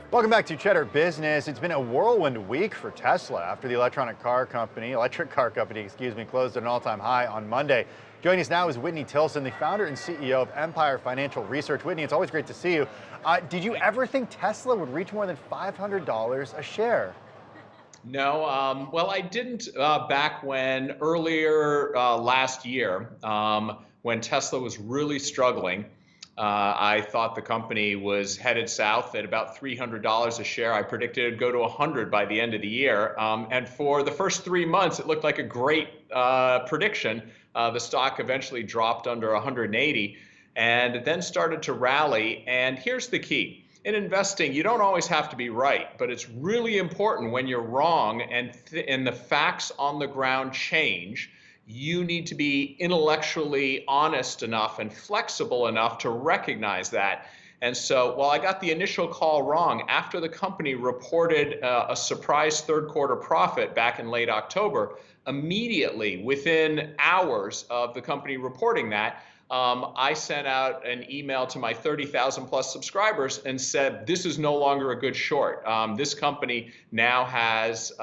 Welcome back to Cheddar Business. It's been a whirlwind week for Tesla after the electric car company, closed at an all-time high on Monday. Joining us now is Whitney Tilson, the founder and CEO of Empire Financial Research. Whitney, it's always great to see you. Did you ever think Tesla would reach more than $500 a share? No, well, I didn't back when earlier last year, when Tesla was really struggling. I thought the company was headed south at about $300 a share. I predicted it'd go to 100 by the end of the year. And for the first 3 months, it looked like a great prediction. The stock eventually dropped under 180 and then started to rally. And here's the key. In investing, you don't always have to be right, but it's really important when you're wrong and the facts on the ground change. You need to be intellectually honest enough and flexible enough to recognize that. And so while I got the initial call wrong, after the company reported a surprise third quarter profit back in late October, immediately within hours of the company reporting that, I sent out an email to my 30,000 plus subscribers and said, this is no longer a good short. This company now has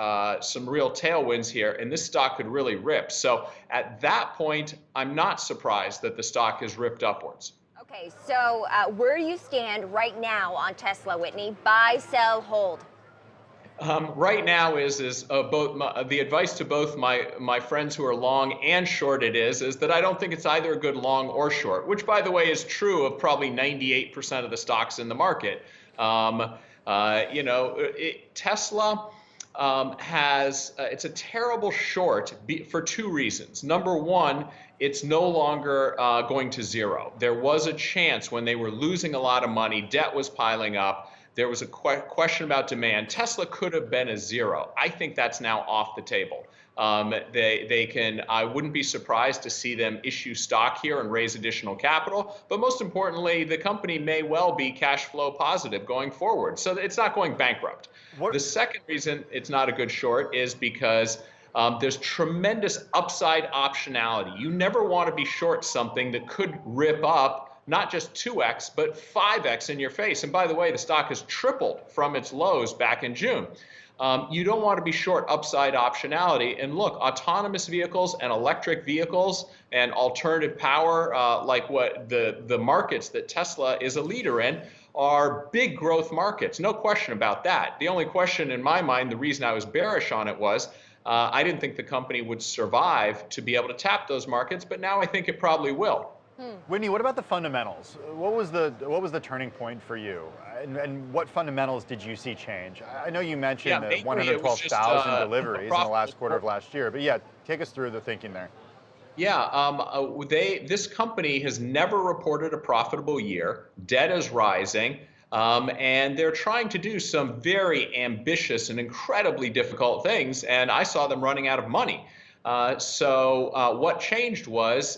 some real tailwinds here, and this stock could really rip. So at that point, I'm not surprised that the stock has ripped upwards. Okay, so where do you stand right now on Tesla, Whitney? Buy, sell, hold. Right now is the advice to both my friends who are long and short is that I don't think it's either a good long or short, which by the way is true of probably 98% of the stocks in the market. Tesla it's a terrible short for two reasons. Number one, it's no longer going to zero. There was a chance when they were losing a lot of money, debt was piling up. There was a question about demand. Tesla could have been a zero. I think that's now off the table. I wouldn't be surprised to see them issue stock here and raise additional capital. But most importantly, the company may well be cash flow positive going forward. So it's not going bankrupt. The second reason it's not a good short is because there's tremendous upside optionality. You never want to be short something that could rip up not just 2x, but 5x in your face. And by the way, the stock has tripled from its lows back in June. You don't want to be short upside optionality. And look, autonomous vehicles and electric vehicles and alternative power, like what the markets that Tesla is a leader in, are big growth markets. No question about that. The only question in my mind, the reason I was bearish on it was I didn't think the company would survive to be able to tap those markets, but now I think it probably will. Whitney, what about the fundamentals? What was the turning point for you? And what fundamentals did you see change? I know you mentioned the 112,000 deliveries in the last quarter of last year, but yeah, take us through the thinking there. Yeah, this company has never reported a profitable year. Debt is rising, and they're trying to do some very ambitious and incredibly difficult things, and I saw them running out of money. So what changed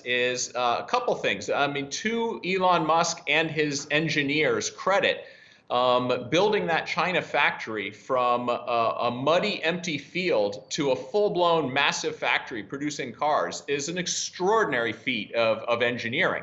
is a couple things. I mean, to Elon Musk and his engineers' credit, building that China factory from a muddy, empty field to a full-blown massive factory producing cars is an extraordinary feat of engineering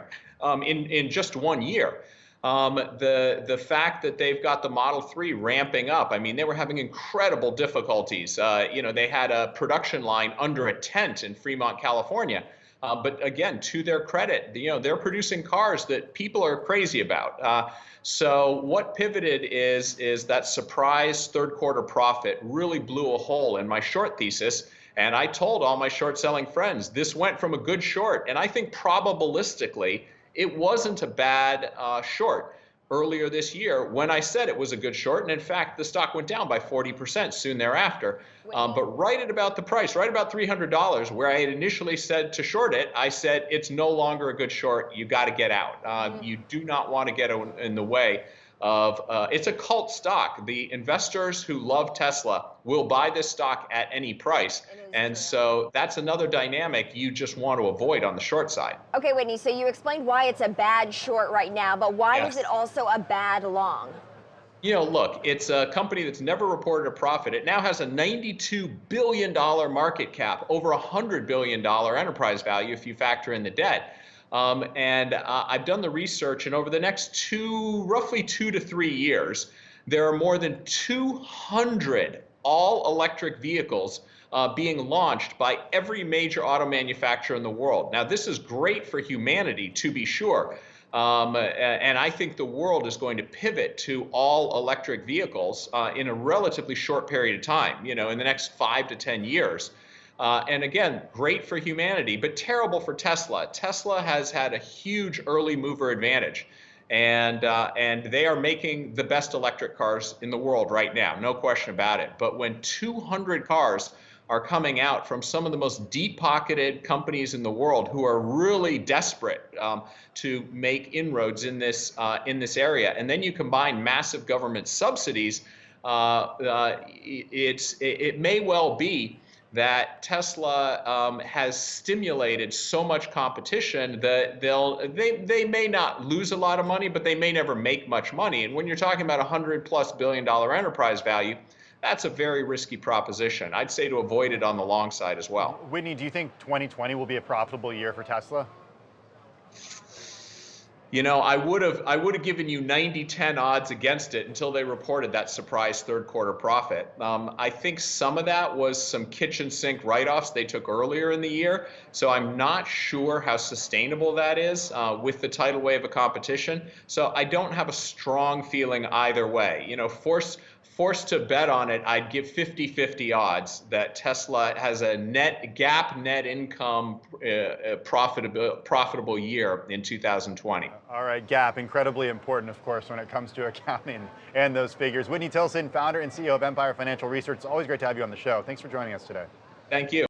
in just 1 year. The fact that they've got the Model 3 ramping up, I mean, they were having incredible difficulties. They had a production line under a tent in Fremont, California. But again, to their credit, they're producing cars that people are crazy about. So what pivoted is that surprise third quarter profit really blew a hole in my short thesis. And I told all my short selling friends, this went from a good short. And I think probabilistically, it wasn't a bad short earlier this year when I said it was a good short. And in fact, the stock went down by 40% soon thereafter. But right at about the price, right about $300, where I had initially said to short it, I said, it's no longer a good short. You got to get out. You do not want to get in the way of, it's a cult stock. The investors who love Tesla will buy this stock at any price. And so that's another dynamic you just want to avoid on the short side. Okay, Whitney, so you explained why it's a bad short right now, but why is it also a bad long? Look, it's a company that's never reported a profit. It now has a $92 billion market cap, over $100 billion enterprise value if you factor in the debt. I've done the research, and over the next roughly 2 to 3 years, there are more than 200 all-electric vehicles being launched by every major auto manufacturer in the world. Now, this is great for humanity, to be sure. And I think the world is going to pivot to all electric vehicles in a relatively short period of time, in the next 5 to 10 years. And again, great for humanity, but terrible for Tesla. Tesla has had a huge early mover advantage. And they are making the best electric cars in the world right now, no question about it. But when 200 cars are coming out from some of the most deep-pocketed companies in the world who are really desperate to make inroads in this area, and then you combine massive government subsidies, it may well be that Tesla has stimulated so much competition that they may not lose a lot of money, but they may never make much money. And when you're talking about $100+ billion enterprise value, that's a very risky proposition. I'd say to avoid it on the long side as well. Whitney, do you think 2020 will be a profitable year for Tesla? I would have given you 90-10 odds against it until they reported that surprise third quarter profit. I think some of that was some kitchen sink write-offs they took earlier in the year. So I'm not sure how sustainable that is with the tidal wave of competition. So I don't have a strong feeling either way. Forced to bet on it, I'd give 50-50 odds that Tesla has a GAAP net income profitable year in 2020. All right, GAAP, incredibly important, of course, when it comes to accounting and those figures. Whitney Tilson, founder and CEO of Empire Financial Research. It's always great to have you on the show. Thanks for joining us today. Thank you.